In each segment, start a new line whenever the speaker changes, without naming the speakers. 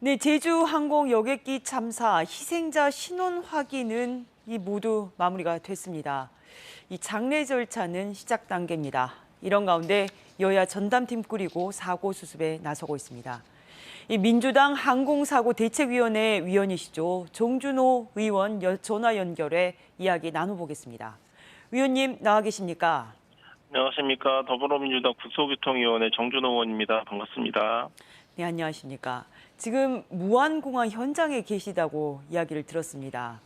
네, 제주 항공 여객기 참사 희생자 신원 확인은 모두 마무리가 됐습니다. 이 장례 절차는 시작 단계입니다. 이런 가운데 여야 전담팀 꾸리고 사고 수습에 나서고 있습니다. 이 민주당 항공사고 대책위원회 위원이시죠. 정준호 의원 전화 연결해 이야기 나눠보겠습니다. 의원님 나와 계십니까?
안녕하십니까. 더불어민주당 국토교통위원회 정준호 의원입니다. 반갑습니다.
네, 안녕하십니까. 지금 무안공항 현장에 계시다고 이야기를 들었습니다.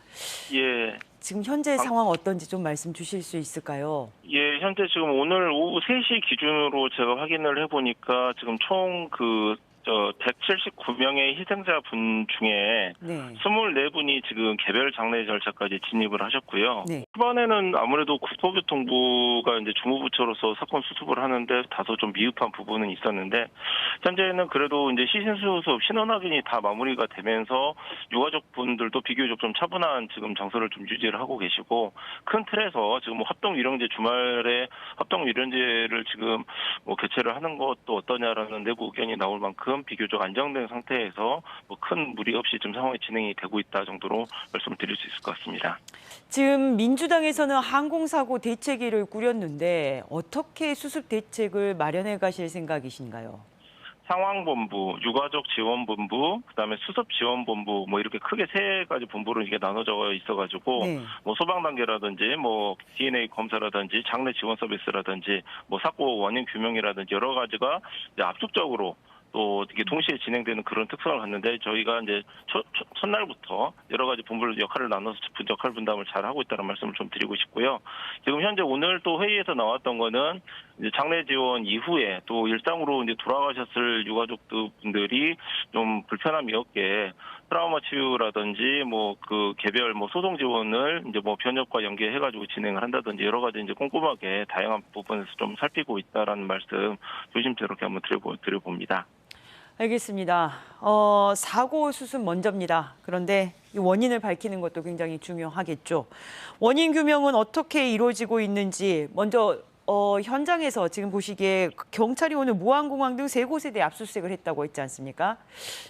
예.
지금 현재 상황 어떤지 좀 말씀 주실 수 있을까요?
예, 현재 지금 오늘 오후 3시 기준으로 제가 확인을 해보니까 지금 총 179명의 희생자 분 중에
네.
24분이 지금 개별 장례 절차까지 진입을 하셨고요.
네.
초반에는 아무래도 국토교통부가 이제 주무부처로서 사건 수습을 하는데 다소 좀 미흡한 부분은 있었는데, 현재는 그래도 이제 시신수습, 신원 확인이 다 마무리가 되면서 유가족 분들도 비교적 좀 차분한 지금 장소를 좀 유지를 하고 계시고, 큰 틀에서 지금 합동위령제 주말에 합동위령제를 지금 개최를 하는 것도 어떠냐라는 내부 의견이 나올 만큼 비교적 안정된 상태에서 큰 무리 없이 좀 상황이 진행이 되고 있다 정도로 말씀을 드릴 수 있을 것 같습니다.
지금 민주당에서는 항공사고 대책위를 꾸렸는데 어떻게 수습 대책을 마련해 가실 생각이신가요?
상황본부, 유가족지원본부, 그다음에 수습지원본부 이렇게 크게 세 가지 본부로 이게 나눠져 있어가지고
네.
소방 단계라든지 DNA 검사라든지 장례 지원 서비스라든지 사고 원인 규명이라든지 여러 가지가 이제 압축적으로 또 이게 동시에 진행되는 그런 특성을 갖는데, 저희가 이제 첫날부터 여러 가지 본부를 역할을 나눠서 역할 분담을 잘 하고 있다는 말씀을 좀 드리고 싶고요. 지금 현재 오늘 또 회의에서 나왔던 거는 이제 장례 지원 이후에 또 일상으로 이제 돌아가셨을 유가족분들이 좀 불편함이 없게 트라우마 치유라든지 개별 소송 지원을 이제 변협과 연계해가지고 진행을 한다든지 여러 가지 이제 꼼꼼하게 다양한 부분에서 좀 살피고 있다라는 말씀 조심스럽게 한번 드려봅니다.
알겠습니다. 사고 수습 먼저입니다. 그런데 이 원인을 밝히는 것도 굉장히 중요하겠죠. 원인 규명은 어떻게 이루어지고 있는지 먼저 현장에서 지금 보시기에 경찰이 오늘 무안공항 등 3곳에 대해 압수수색을 했다고 했지 않습니까?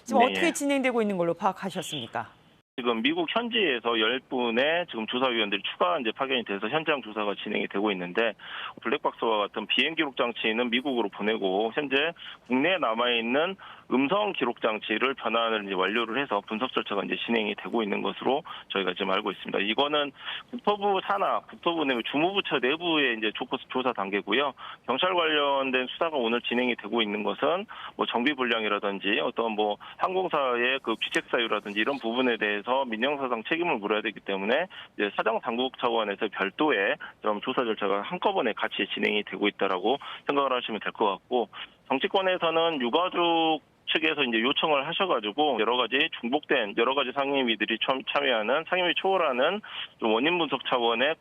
지금
네.
어떻게 진행되고 있는 걸로 파악하셨습니까?
지금 미국 현지에서 10분의 지금 조사위원들이 추가 이제 파견이 돼서 현장 조사가 진행이 되고 있는데, 블랙박스와 같은 비행 기록 장치는 미국으로 보내고 현재 국내에 남아 있는 음성 기록 장치를 변환을 이제 완료를 해서 분석 절차가 이제 진행이 되고 있는 것으로 저희가 지금 알고 있습니다. 이거는 국토부 산하, 국토부 내 주무부처 내부의 이제 조사 단계고요. 경찰 관련된 수사가 오늘 진행이 되고 있는 것은 정비 불량이라든지 어떤 항공사의 그 귀책 사유라든지 이런 부분에 대해서 민형사상 책임을 물어야 되기 때문에 이제 사정 당국 차원에서 별도의 좀 조사 절차가 한꺼번에 같이 진행이 되고 있다라고 생각을 하시면 될 것 같고, 정치권에서는 유가족 측에서 이제 요청을 하셔가지고 여러 가지 중복된 여러 가지 상임위들이 참여하는 상임위 초월하는 좀 원인 분석 차원의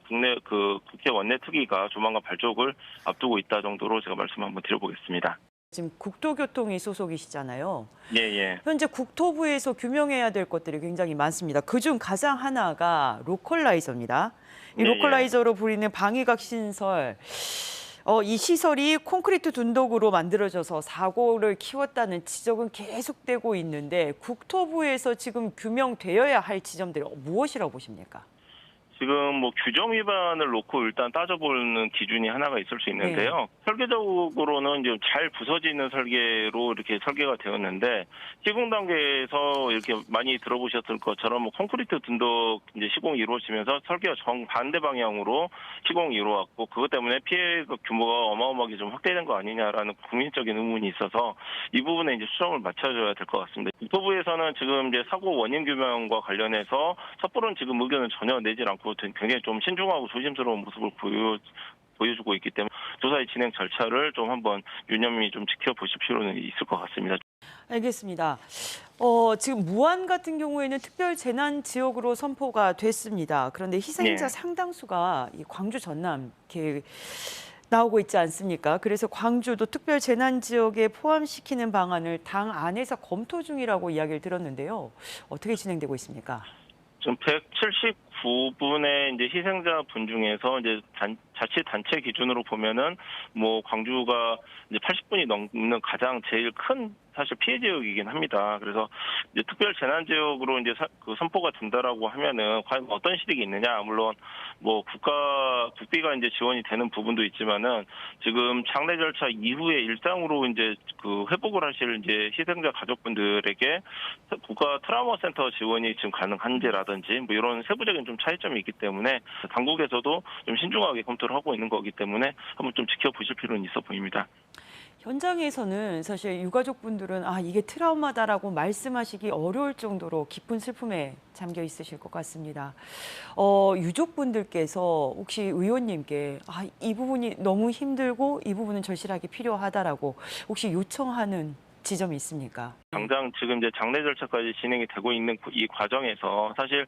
국회 원내 특위가 조만간 발족을 앞두고 있다 정도로 제가 말씀 한번 드려보겠습니다.
지금 국토교통위 소속이시잖아요.
예.
현재 국토부에서 규명해야 될 것들이 굉장히 많습니다. 그중 가장 하나가 로컬라이저입니다. 이 로컬라이저로 불리는 방위각 신설. 이 시설이 콘크리트 둔덕으로 만들어져서 사고를 키웠다는 지적은 계속되고 있는데, 국토부에서 지금 규명되어야 할 지점들이 무엇이라고 보십니까?
지금 규정 위반을 놓고 일단 따져보는 기준이 하나가 있을 수 있는데요.
네.
설계적으로는 이제 잘 부서지는 설계로 이렇게 설계가 되었는데, 시공 단계에서 이렇게 많이 들어보셨을 것처럼 콘크리트 둔덕 이제 시공이 이루어지면서 설계가 정반대 방향으로 시공이 이루어왔고, 그것 때문에 피해 규모가 어마어마하게 좀 확대된 거 아니냐라는 국민적인 의문이 있어서 이 부분에 이제 수정을 맞춰줘야 될 것 같습니다. 국토부에서는 지금 이제 사고 원인 규명과 관련해서 섣부른 지금 의견을 전혀 내질 않고 굉장히 좀 신중하고 조심스러운 모습을 보여주고 있기 때문에 조사의 진행 절차를 좀 한번 유념히 좀 지켜보실 필요는 있을 것 같습니다.
알겠습니다. 지금 무안 같은 경우에는 특별 재난 지역으로 선포가 됐습니다. 그런데 희생자
네.
상당수가 이 광주 전남 이렇게 나오고 있지 않습니까? 그래서 광주도 특별 재난 지역에 포함시키는 방안을 당 안에서 검토 중이라고 이야기를 들었는데요. 어떻게 진행되고 있습니까?
지금 179분의 이제 희생자 분 중에서 이제 자치단체 기준으로 보면은 광주가 이제 80분이 넘는 가장 제일 큰 사실 피해 지역이긴 합니다. 그래서 이제 특별 재난 지역으로 이제 그 선포가 된다라고 하면은 과연 어떤 실익이 있느냐? 물론 뭐 국비가 이제 지원이 되는 부분도 있지만은 지금 장례 절차 이후에 일상으로 이제 그 회복을 하실 이제 희생자 가족분들에게 국가 트라우마 센터 지원이 지금 가능한지라든지 뭐 이런 세부적인 좀 차이점이 있기 때문에 당국에서도 좀 신중하게 검토를 하고 있는 거기 때문에 한번 좀 지켜보실 필요는 있어 보입니다.
현장에서는 사실 유가족분들은 이게 트라우마다라고 말씀하시기 어려울 정도로 깊은 슬픔에 잠겨 있으실 것 같습니다. 유족분들께서 혹시 의원님께 이 부분이 너무 힘들고 이 부분은 절실하게 필요하다라고 혹시 요청하는 지점이 있습니까?
당장 지금 이제 장례 절차까지 진행이 되고 있는 이 과정에서 사실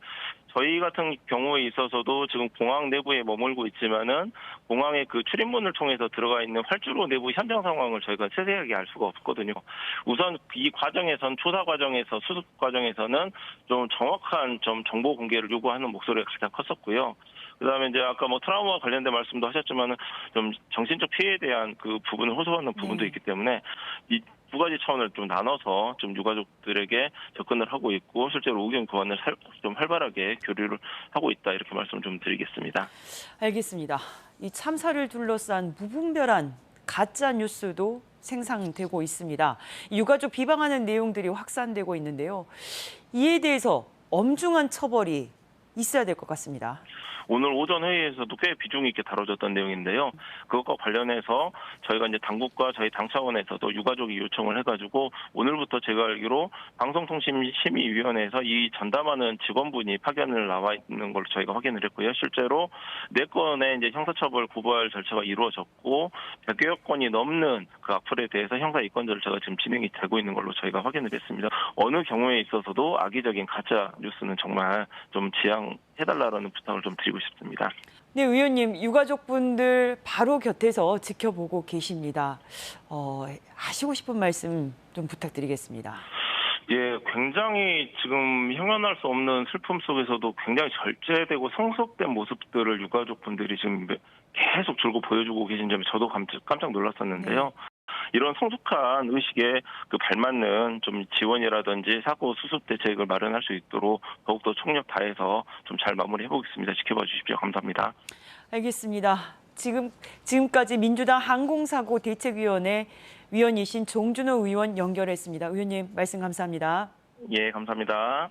저희 같은 경우에 있어서도 지금 공항 내부에 머물고 있지만은 공항의 그 출입문을 통해서 들어가 있는 활주로 내부 현장 상황을 저희가 세세하게 알 수가 없거든요. 우선 이 과정에선 조사 과정에서 수습 과정에서는 좀 정확한 좀 정보 공개를 요구하는 목소리가 가장 컸었고요. 그다음에 이제 아까 뭐 트라우마 관련된 말씀도 하셨지만은 좀 정신적 피해에 대한 그 부분을 호소하는 부분도 있기 때문에 이 두 가지 차원을 좀 나눠서 좀 유가족들에게 접근을 하고 있고 실제로 의견 교환을 좀 활발하게 교류를 하고 있다 이렇게 말씀 좀 드리겠습니다.
알겠습니다. 이 참사를 둘러싼 무분별한 가짜 뉴스도 생산되고 있습니다. 유가족 비방하는 내용들이 확산되고 있는데요. 이에 대해서 엄중한 처벌이 있어야 될 것 같습니다.
오늘 오전 회의에서도 꽤 비중 있게 다뤄졌던 내용인데요. 그것과 관련해서 저희가 이제 당국과 저희 당 차원에서도 유가족이 요청을 해가지고 오늘부터 제가 알기로 방송통신심의위원회에서 이 전담하는 직원분이 파견을 나와 있는 걸로 저희가 확인을 했고요. 실제로 4건의 이제 형사처벌 고발 절차가 이루어졌고 100여 건이 넘는 그 악플에 대해서 형사 입건 절차가 지금 진행이 되고 있는 걸로 저희가 확인을 했습니다. 어느 경우에 있어서도 악의적인 가짜 뉴스는 정말 좀 지양해달라는 부탁을 좀 드리고 싶습니다.
네, 의원님, 유가족분들 바로 곁에서 지켜보고 계십니다. 하시고 싶은 말씀 좀 부탁드리겠습니다.
예, 굉장히 지금 형언할 수 없는 슬픔 속에서도 굉장히 절제되고 성숙된 모습들을 유가족분들이 지금 계속 줄곧 보여주고 계신 점에 저도 깜짝 놀랐었는데요. 네. 이런 성숙한 의식에 그 발맞는 좀 지원이라든지 사고 수습 대책을 마련할 수 있도록 더욱더 총력 다해서 좀 잘 마무리해 보겠습니다. 지켜봐 주십시오. 감사합니다.
알겠습니다. 지금까지 민주당 항공사고 대책위원회 위원이신 정준호 의원 연결했습니다. 의원님 말씀 감사합니다.
예, 감사합니다.